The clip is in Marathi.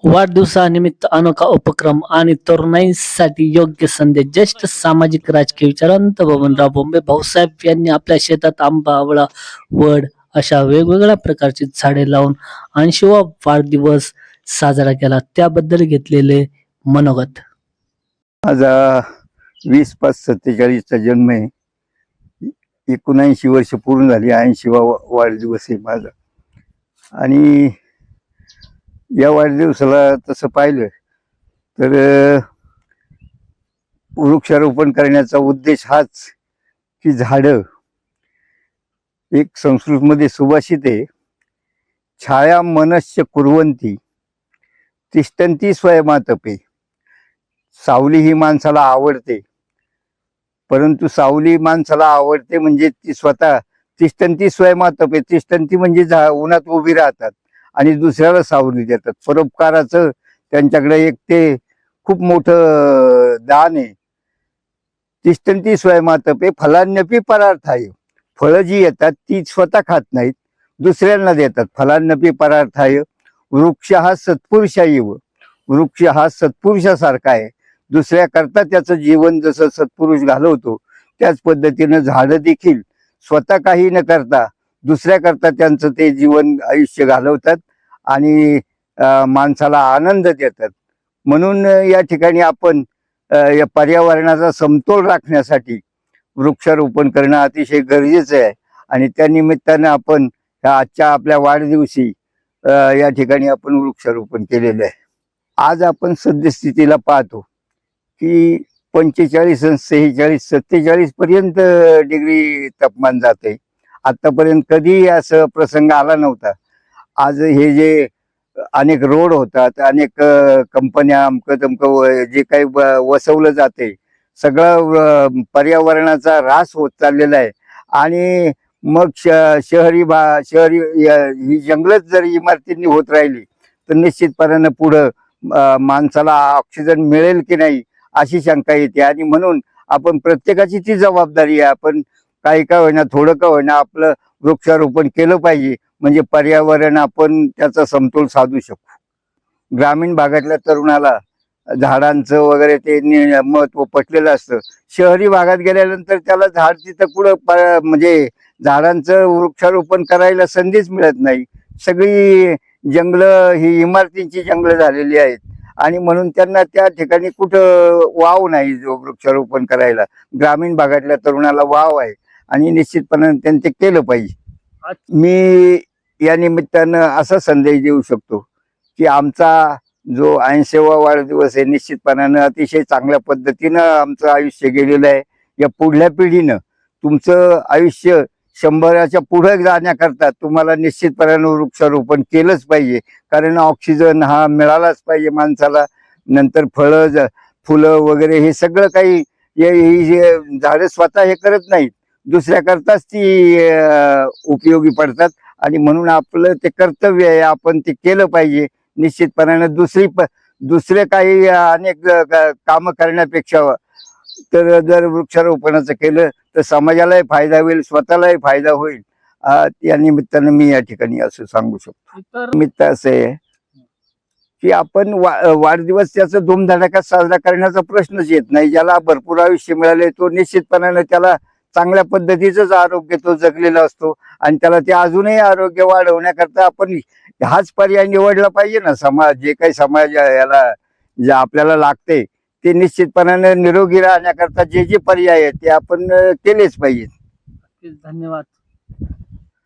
वाढदिवसानिमित्त अनोखा उपक्रम आणि तरुणाईसाठी योग्य संदेश. ज्येष्ठ सामाजिक राजकीय विचारवंत बबनराव बोंबे भाऊसाहेब यांनी आपल्या शेतात आंबा, आवळा, वड अशा वेगवेगळ्या प्रकारची झाडे लावून 80वा वाढदिवस साजरा केला. त्याबद्दल घेतलेले मनोगत. माझा 20/5/47 चा जन्म आहे. 79 वर्ष पूर्ण झाली. 80वा वाढदिवस आहे माझा. आणि या वाढदिवसाला तसं पाहिलं तर वृक्षारोपण करण्याचा उद्देश हाच की झाडं, एक संस्कृतमध्ये सुभाषित आहे, छाया मनस्य कुर्वन्ति तिष्ठन्ति स्वयमातपे. सावली ही माणसाला आवडते, परंतु सावली माणसाला आवडते म्हणजे ती स्वतः तिष्ठन्ति स्वयमातपे. तिष्ठन्ति म्हणजे उन्हात उभी राहतात आणि दुसऱ्याला सावली देतात. परोपकाराचं त्यांच्याकडे एक ते खूप मोठं दान आहे. तिष्ठन्ति स्वयमातपे फलान्यपि परार्थाय. फळं जी येतात ती स्वतः खात नाहीत, दुसऱ्यांना देतात. फलान्यपि परार्थाय. वृक्ष हा सत्पुरुषायव. वृक्ष हा सत्पुरुषासारखा आहे. दुसऱ्याकरता त्याचं जीवन जसं सत्पुरुष घालवतो त्याच पद्धतीनं झाडं देखील स्वतः काही न करता दुसऱ्याकरता त्यांचं ते जीवन आयुष्य घालवतात आणि माणसाला आनंद देतात. म्हणून या ठिकाणी आपण या पर्यावरणाचा समतोल राखण्यासाठी वृक्षारोपण करणं अतिशय गरजेचं आहे. आणि त्या निमित्तानं आपण आजच्या आपल्या वाढदिवशी या ठिकाणी आपण वृक्षारोपण केलेलं आहे. आज आपण सद्यस्थितीला पाहतो की 45 आणि 46 47 पर्यंत डिग्री तापमान जाते. आतापर्यंत कधी असं प्रसंग आला नव्हता. आज हे जे अनेक रोड होतात, अनेक कंपन्या, अमकं तमकं जे काही वसवलं जाते, सगळं पर्यावरणाचा ऱ्हास होत चाललेला आहे. आणि मग शहरी ही जंगलच जर इमारतींनी होत राहिली तर निश्चितपणानं पुढं माणसाला ऑक्सिजन मिळेल की नाही अशी शंका येते. आणि म्हणून आपण प्रत्येकाची ती जबाबदारी आहे. आपण काही का होईना, थोडं का होईना आपलं वृक्षारोपण केलं पाहिजे, म्हणजे पर्यावरण आपण त्याचा समतोल साधू शकू. ग्रामीण भागातल्या तरुणाला झाडांचं वगैरे ते महत्व पटलेलं असतं. शहरी भागात गेल्यानंतर त्याला झाड तिथं कुठं म्हणजे झाडांचं वृक्षारोपण करायला संधीच मिळत नाही. सगळी जंगलं ही इमारतींची जंगलं झालेली आहेत आणि म्हणून त्यांना त्या ठिकाणी कुठं वाव नाही वृक्षारोपण करायला. ग्रामीण भागातल्या तरुणाला वाव आहे आणि निश्चितपणे त्यांनी ते केलं पाहिजे. मी या निमित्तानं असा संदेश देऊ शकतो की आमचा जो 80वा वाढदिवस आहे, निश्चितपणानं अतिशय चांगल्या पद्धतीनं आमचं आयुष्य गेलेलं आहे. या पुढल्या पिढीनं तुमचं आयुष्य 100च्या पुढे जाण्याकरता तुम्हाला निश्चितपणानं वृक्षारोपण केलंच पाहिजे. कारण ऑक्सिजन हा मिळालाच पाहिजे माणसाला. नंतर फळं, फुलं वगैरे हे सगळं काही ही झाडं स्वतः हे करत नाहीत, दुसऱ्याकरताच ती उपयोगी पडतात. आणि म्हणून आपलं ते कर्तव्य आहे, आपण ते केलं पाहिजे. निश्चितपणानं दुसरे काही अनेक कामं करण्यापेक्षा तर जर वृक्षारोपणाचं केलं तर समाजालाही फायदा होईल, स्वतःलाही फायदा होईल. या निमित्तानं मी या ठिकाणी असं सांगू शकतो. निमित्त असं आहे की आपण वाढदिवस त्याचा धूमधडाक्यात साजरा करण्याचा प्रश्नच येत नाही. ज्याला भरपूर आयुष्य मिळाले तो निश्चितपणानं त्याला चांगल्या पद्धतीचंच आरोग्य तो जगलेला असतो आणि त्याला ते अजूनही आरोग्य वाढवण्याकरता आपण हाच पर्याय निवडला पाहिजे ना. जे काही समाज याला जे आपल्याला लागते ते निश्चितपणानं निरोगी राहण्याकरता जे पर्याय आहेत ते आपण केलेच पाहिजेत. धन्यवाद.